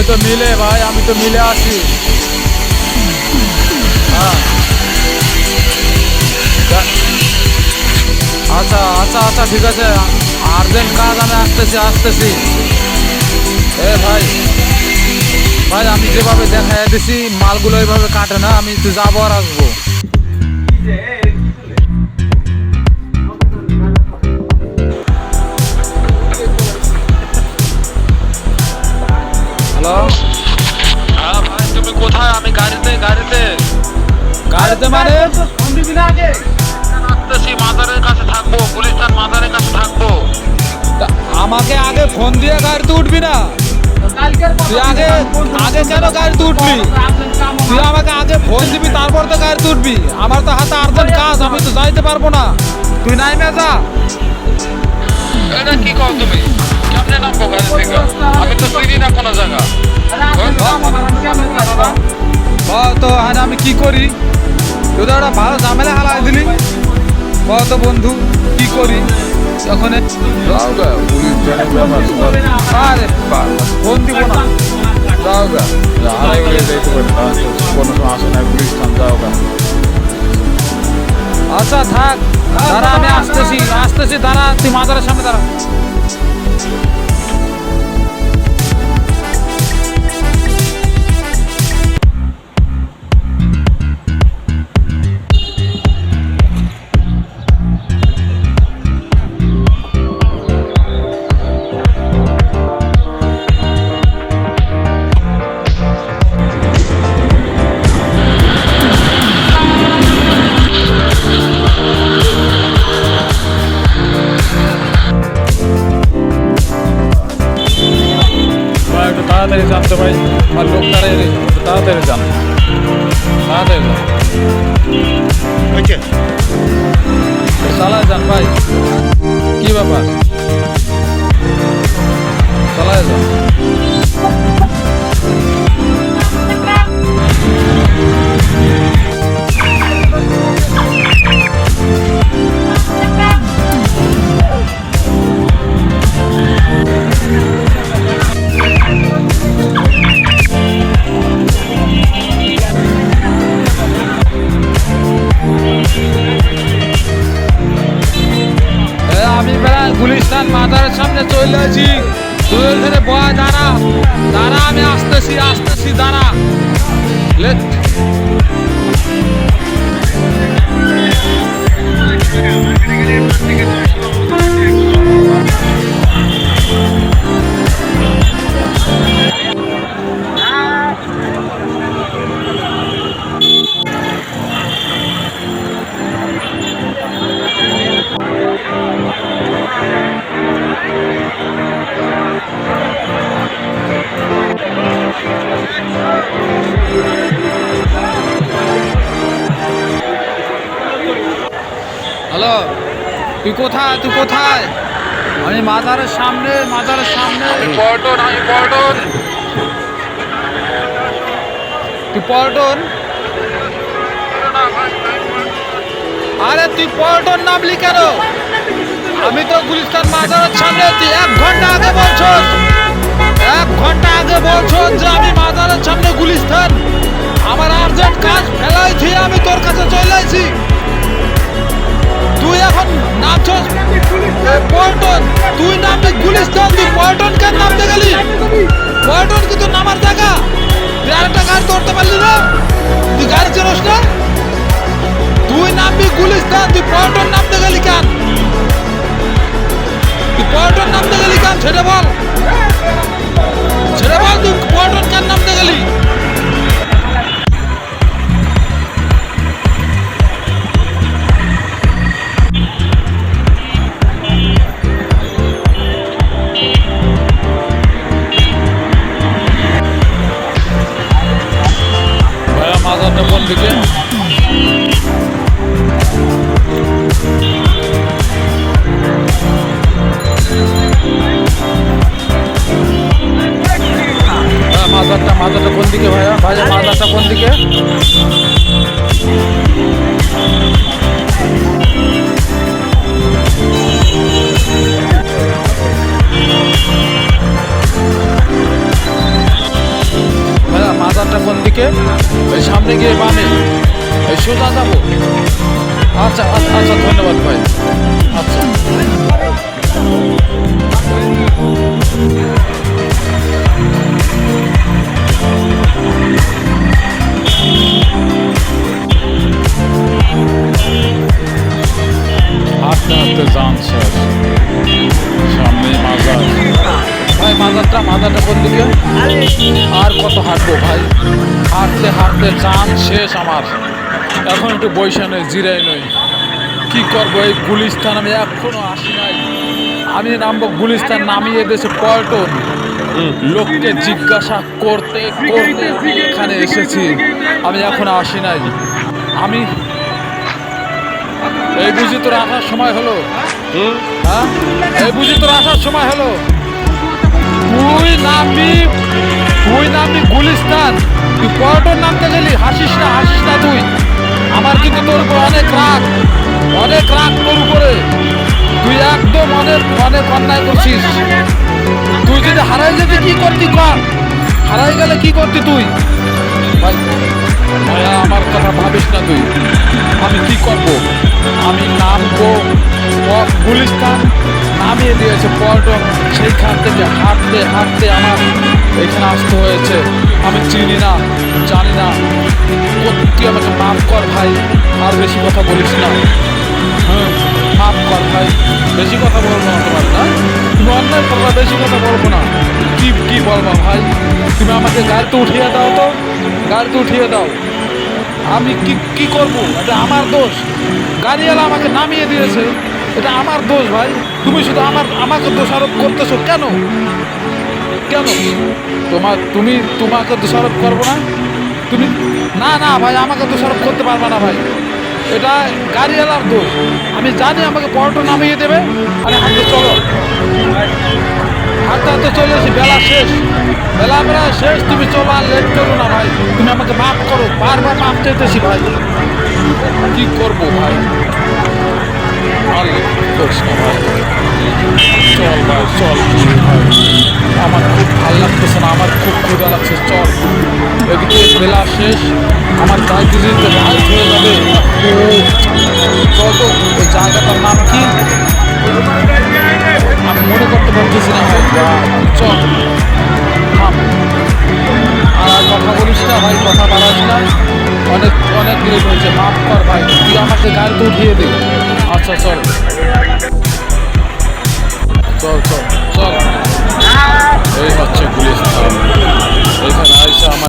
তো মিলে ভাই, আমি তো মিলে আছি। হ্যাঁ, আচ্ছা আচ্ছা আচ্ছা, ঠিক আছে, আর্জেন্ট কাজ, আমি আসতেছি। এ ভাই ভাই, আমি যেভাবে দেখাই দিছি মালগুলো এইভাবে কাটে না, আমি একটু যাবো আর আসবো। হ্যালো, হ্যাঁ ভাই, তুমি কোথায়? আমি গাড়িতে গাড়িতে মানে? আসতেছি, মাজারের কাছে থাকবো, গুলিস্তান মাজারের কাছে থাকবো। তা আমাকে আগে ফোন দিয়ে গাড়িতে উঠবি না? তুই আগে আগে কেন গাড়িতে উঠবি? তুই আমাকে আগে ফোন দিবি, তারপর তো গাড়িতে উঠবি। আমার তো হাতে আর্জেন্ট কাজ, আমি তো যাইতে পারবো না। তুই নাইমে যা। এটা কি কও তুমি? কেমনে নামবো গাড়ি থেকে? আমি তো চিনি না কোনো জায়গা। তো হ্যাঁ, আমি কি করি? তুই তো একটা ভালো ঝামেলা হালাই দিলি। তো বন্ধু, কি করি এখন? আরে ফোন দিব না, যাও গা, হারাই গেলে যাইতে পারি না, কোনো সময় আসে না, গুলিস্তান যাও গা। আচ্ছা থাক, দাঁড়া, আমি আসতেছি, দাঁড়া, তুই মাজারের সামনে দাঁড়া। একটু তাড়াতাড়ি যান তো ভাই, আমার লোক দাঁড়িয়ে রয়েছে, একটু তাড়াতাড়ি যান, তাড়াতাড়ি যান, চালায় যান ভাই। কি ব্যাপার, চালায় যান। আমি প্রায় গুলিস্তান মাজারের সামনে চলে আছি। তুই ওইখানে বয়, দাঁড়া, আমি আসতেছি, দাঁড়া। হ্যালো, তুই কোথায়? আমি মাজারের সামনে। পল্টন। তুই পল্টন? আরে তুই পল্টন নামলি কেন? আমি তো গুলিস্তান মাজারের সামনে। তুই 1 ঘন্টা আগে বলছস যে আমি মাজারের সামনে গুলিস্তান। আমার আর্জেন্ট কাজ ফেলাই দিয়ে আমি তোর কাছে চলে আইছি। তুই এখন নামছস পল্টন, তুই নামবি গুলিস্তান, তুই পল্টন কেন নামতে গেলি? পল্টন কি তোর নামার জায়গা? তুই আরেকটা গাড়ি ধরতে পারলি না? তুই গাড়ি চালাস না? তুই নামবি গুলিস্তান, তুই পল্টন নামতে গেলি কেন? সেটা বল, তুই পল্টন কেন নামতে গেলি? মাজারটা কোন দিকে? মাজারটা কোন দিকে ভাইয়া? মাজারটা কোন দিকে? রাস্তাটা কোন দিকে? ওই সামনে গিয়ে বামে, এই সোজা যাবো। আচ্ছা আচ্ছা আচ্ছা, ধন্যবাদ ভাই। আচ্ছা হাঁটতে হাঁটতে যান শেষ, সামনে মাজার। ভাই মাজারটা কোন দিকে? আর কত হাঁটবো ভাই? হাঁটতে হাঁটতে যান শেষ আমার। এখন একটু বৈশা নই, জিরাই নই, কি করবো? এই গুলিস্তান আমি এখনো আসি নাই। আমি নামবো গুলিস্তান, নামিয়ে দেশে পল্টন। লোককে জিজ্ঞাসা করতে করতে আমি এখানে এসেছি, আমি এখনো আসি নাই। আমি এই বুঝি তোর আসার সময় হলো? হ্যাঁ, এই বুঝি তোর আসার সময় হলো? তুই নামবি গুলিস্তান, তুই পল্টন নামতে গেলি। হাসিস না তুই। আমার কিন্তু তোর উপর অনেক রাগ তোর উপরে। তুই একদম অনেক অন্যায় করছিস। তুই যদি হারাই যেতে কি করতি কর? হারাই গেলে কি করতি তুই? ভাই মায়া, আমার কথা ভাবিস না তুই। আমি কি করব? আমি নামবো গুলিস্তান, নামিয়ে দিয়েছে পল্টন। সেইখান থেকে হাঁটতে হাঁটতে আমার এখানে আসতে হয়েছে। আমি চিনি না, জানি না। তুই আমাকে মাফ কর ভাই, আর বেশি কথা বলিস না। হ্যাঁ, মাফ কর ভাই, বেশি কথা বলবো না তোমার, না তুমি অন্যায় করবা, বেশি কথা বলবো না। কি বলবো ভাই? তুমি আমাকে গাড়িতে উঠিয়ে দাও তো, গাড়িতে উঠিয়ে দাও। আমি কি করবো? এটা আমার দোষ। গাড়িওয়ালা আমাকে নামিয়ে দিয়েছে, এটা আমার দোষ ভাই। তুমি শুধু আমাকে দোষারোপ করতেছো কেন? তোমাকে দোষারোপ করবো না? তুমি না ভাই, আমাকে দোষারোপ করতে পারবে না ভাই। এটা গাড়িওয়ালার দোষ। আমি জানি আমাকে পল্টন নামিয়ে দেবে। আরে হাঁটতে চলো, হাঁটতে চলে এসেছি। বেলা প্রায় শেষ। তুমি চলো, আর লেট করো না ভাই। তুমি আমাকে মাফ করো, বারবার মাফ চাইতেছি ভাই। কি করবো ভাই? আর লেট করিস না ভাই। চল ভাই, চল ভাই। আমার খুব ভালো লাগতেছে না, আমার খুব ক্ষুধা লাগছে। চল, এদিকে বেলা শেষ, আমার যাইতে যেতে রাত হয়ে যাবে। চল তো, ওই জায়গাটার নাম কি আমি মনে করতে পারতেছি না ভাই। চল থাম, আর কথা বলিস না ভাই, কথা বাড়াস না। অনেক লেট হয়েছে, মাফ কর ভাই। তুই আমাকে গাড়িতে উঠিয়ে দে। আচ্ছা চল।